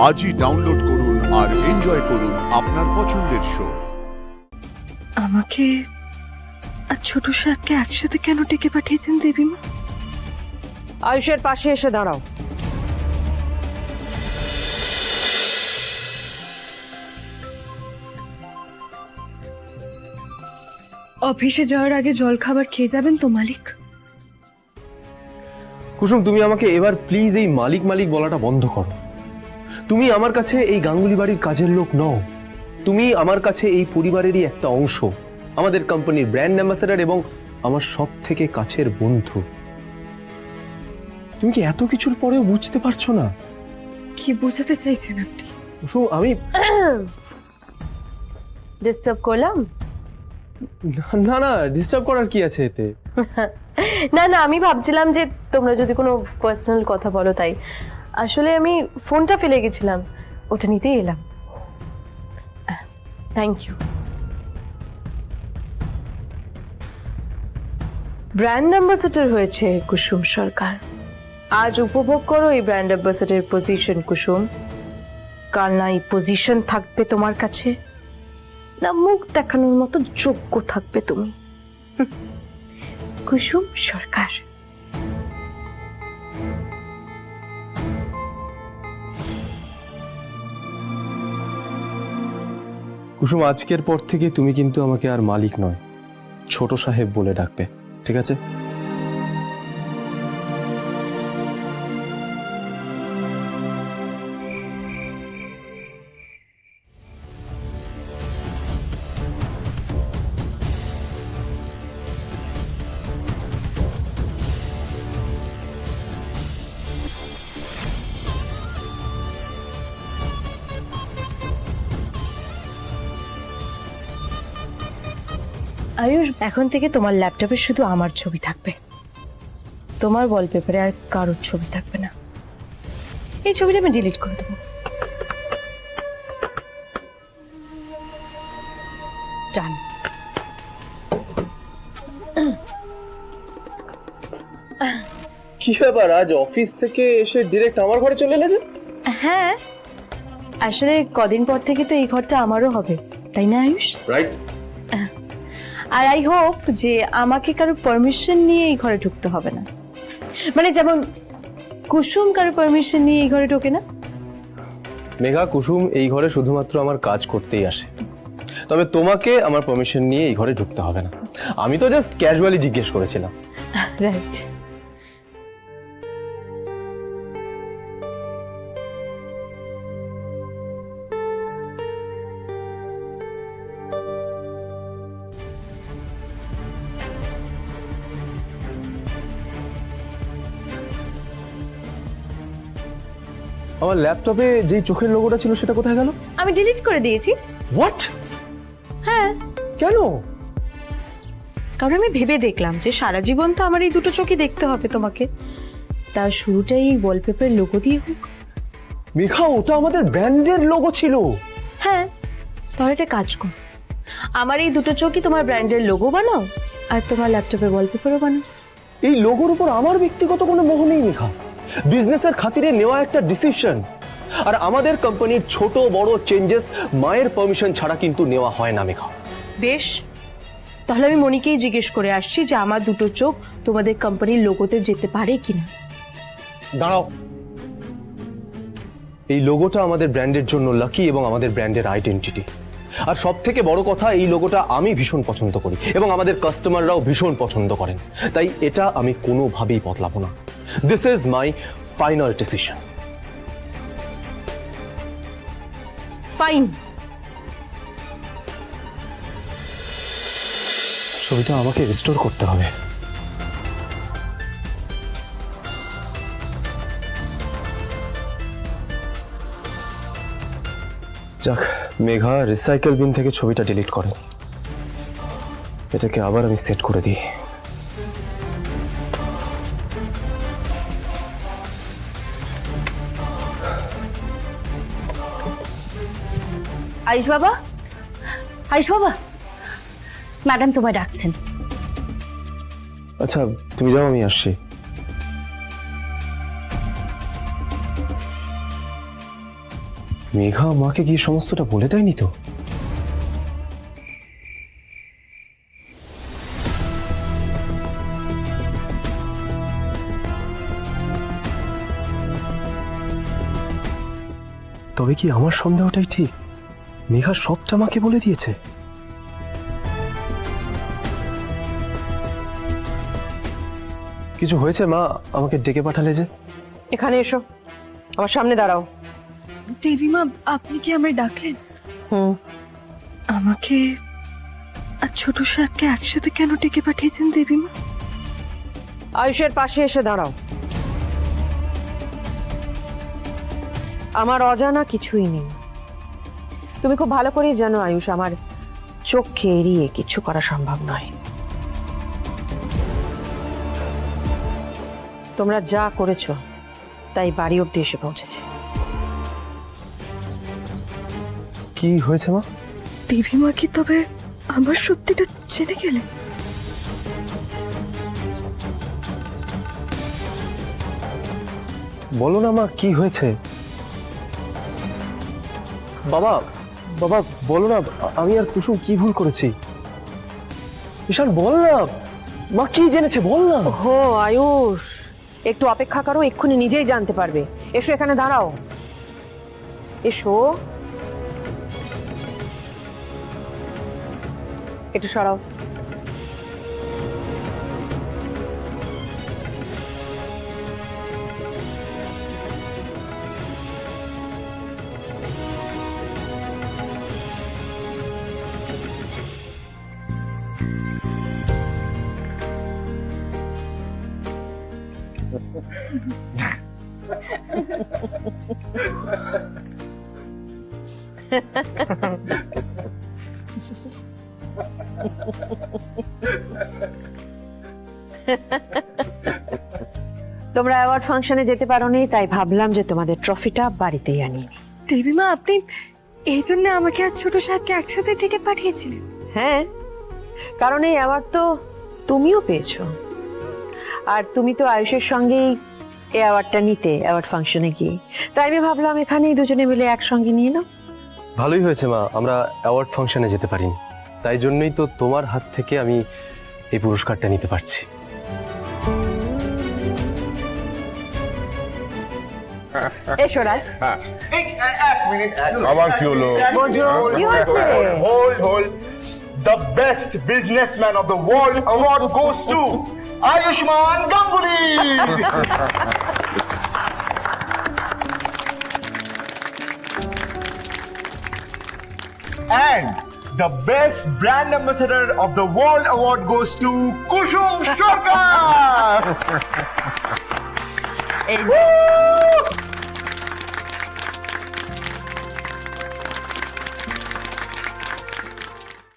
আজই ডাউনলোড করুন আর এনজয় করুন আপনার পছন্দের শো। আমাকে আর ছোট শাককে একসাথে কেন ডেকে পাঠিয়েছেন দেবীমা? আয়ুষের পাশে এসে দাঁড়াও। অফিসে যাওয়ার আগে জল খাবার খেয়ে যাবেন তো মালিক? কুসুম, তুমি আমাকে এবার প্লিজ এই মালিক মালিক বলাটা বন্ধ করো। তুমি আমার কাছে এই গাঙ্গুলি বাড়ির কাজের লোক নও, তুমি আমার কাছে এই পরিবারেরই একটা অংশ, আমাদের কোম্পানির ব্র্যান্ড অ্যাম্বাসেডর এবং আমার সব থেকে কাছের বন্ধু। তুমি কি এত কিছুর পরেও বুঝতে পারছো না? কি বোঝাতে চাইছেন আপনি? কুসুম, আমি ডিস্টার্ব করলাম? না না, ডিস্টার্ব করার কি আছে এতে? না না, আমি ভাবছিলাম যে তোমরা যদি কোনো পার্সোনাল কথা বলো, তাই। আসলে আমি ফোনটা ফেলে গেছিলাম, ওটা নিতেই এলাম। Thank you. ব্র্যান্ড অ্যাম্বাসেডর হয়েছে কুসুম সরকার। আজ উপভোগ করো এই ব্র্যান্ড অ্যাম্বাসেডর পজিশন কুসুম। কাল না এই পজিশন থাকবে তোমার কাছে, না মুখ দেখানোর মতো যোগ্য থাকবে তুমি। কুসুম সরকার। কুসুম, আজকের পর থেকে তুমি কিন্তু আমাকে আর মালিক নয়, ছোট সাহেব বলে ডাকবে, ঠিক আছে? আয়ুষ, এখন থেকে তোমার ল্যাপটপে শুধু আমার ছবি থাকবে, তোমার ওয়ালপেপারে আর কারোর ছবি থাকবে না। এই ছবিটা আমি ডিলিট করে দেবো। ডান। কি ব্যাপার, আজ অফিস থেকে এসে ডিরেক্ট আমার ঘরে চলে এলে যে? হ্যাঁ, আসলে কদিন পর থেকে তো এই ঘরটা আমারও হবে, তাই না আয়ুষ? রাইট। আর আই হোপ যে আমাকে কারো পারমিশন নিয়ে এই ঘরে ঢুকতে হবে না, মানে যেমন কুসুম কারো পারমিশন নিয়ে এই ঘরে ঢোকে না। মেঘা, কুসুম এই ঘরে শুধুমাত্র আমার কাজ করতেই আসে, তবে তোমাকে আমার পারমিশন নিয়ে এই ঘরে ঢুকতে হবে না। আমি তো জাস্ট ক্যাজুয়ালি জিজ্ঞেস করেছিলাম। রাইট। আমার ল্যাপটপে যেই চোখের লোগোটা ছিল সেটা কোথায় গেল? আমি ডিলিট করে দিয়েছি। হোয়াট? হ্যাঁ, কেন? কারণ আমি ভেবে দেখলাম যে সারা জীবন তো আমার এই দুটো চোখই দেখতে হবে তোমাকে, তার শুরুটাই ওয়ালপেপার লোগো দিয়ে হোক। মেঘা, ওটা আমাদের ব্র্যান্ডের লোগো ছিল। হ্যাঁ, তাহলে একটা কাজ কর, আমার এই দুটো চোখই তোমার ব্র্যান্ডের লোগো বানাও আর তোমার ল্যাপটপের ওয়ালপেপারও বানাও। এই লোগোর উপর আমার ব্যক্তিগত কোনো মোহ নেই মেঘা, বিজনেসের খাতিরে নেওয়া একটা ডিসিশন। আর আমাদের কোম্পানির ছোট বড় চেঞ্জেস মায়ের পারমিশন ছাড়া কিন্তু নেওয়া হয় না মেঘা। বেশ, তাহলে আমি মনিকেই জিজ্ঞেস করে আসছি যে আমার দুটো চোখ তোমাদের কোম্পানির লোগোতে যেতে পারে কিনা। দাঁড়াও, এই লোগোটা আমাদের ব্র্যান্ডের জন্য লাকি এবং আমাদের ব্র্যান্ডের আইডেন্টিটি। আর সব থেকে বড় কথা, এই লোগোটা আমি ভীষণ পছন্দ করি এবং আমাদের কাস্টমাররাও ভীষণ পছন্দ করেন, তাই এটা আমি কোনোভাবেই বদলাবো না। This is my final decision. Fine. ছবিটা আমাকে রিস্টোর করতে হবে। যাক, মেঘা রিসাইকেল বিন থেকে ছবিটা ডিলিট করেন, এটাকে আবার আমি সেট করে দিই। আয়ুষ বাবা, আয়ুষ বাবা, ম্যাডাম তোমায় ডাকছেন। আচ্ছা, তুমি যাও, আমি আসছি। মেঘা মাকে গিয়ে সমস্তটা বলে দেয়নি তো? তবে কি আমার সন্দেহটাই ঠিক? মেঘা সবটা মাকে বলে দিয়েছে। কিছু হয়েছে মা? আমাকে ডেকে পাঠালে যে? এখানে এসো, আমার সামনে দাঁড়াও। দেবীমা, আপনি কি আমায় ডাকলেন? হুম। আমাকে আর ছোট সাহেবকে একসাথে কেন ডেকে পাঠিয়েছেন দেবীমা? আয়ুষের পাশে এসে দাঁড়াও। আমার অজানা কিছুই নেই। তুমি খুব ভালো করেই জানো আয়ুষ, আমার চোখকে এড়িয়ে কিছু করা সম্ভব নয়। তোমরা যা করেছো তাই বাড়ি অব্দি এসে পৌঁছেছে। কি হয়েছে মা? দেবীমা কি তবে আমার সত্যিটা জেনে গেলে? বলো না মা, কি হয়েছে? বাবা, বাবা বলো না, আমি আর কুসুম কি ভুল করেছি? ঈশান বল না, মা কি জেনেছে বল না। হো আয়ুষ, একটু অপেক্ষা করো, এক্ষুনি নিজেই জানতে পারবে। এসো এখানে দাঁড়াও, এসো। একটু সরাও। তোমরা অ্যাওয়ার্ড ফাংশনে যেতে পারোনি, তাই ভাবলাম যে তোমাদের ট্রফিটা বাড়িতেই আনিয়ে নিই। দেবীমা, আপনি এই জন্য আমাকে আর ছোট সাহেবকে একসাথে ডেকে পাঠিয়েছিলেন? হ্যাঁ, কারণ এই অ্যাওয়ার্ড তো তুমিও পেয়েছো, আর তুমি তো আয়ুষের সঙ্গেই এই অ্যাওয়ার্ডটা নিতে অ্যাওয়ার্ড ফাংশনে গিয়ে। তাই আমি ভাবলাম এখানেই দুজনে মিলে একসঙ্গে নিয়ে নাও। ভালোই হয়েছে মা, আমরা অ্যাওয়ার্ড ফাংশনে যেতে পারিনি, তাই জন্যই তো তোমার হাত থেকে আমি এই পুরস্কারটা নিতে পারছি। এসো রাজ। আবার কি হলো? বোঝো কি হয়েছে? Hold. The best businessman of the world award goes to Ayushman Ganguly. And the best brand ambassador of the world award goes to Kushum Sarkar.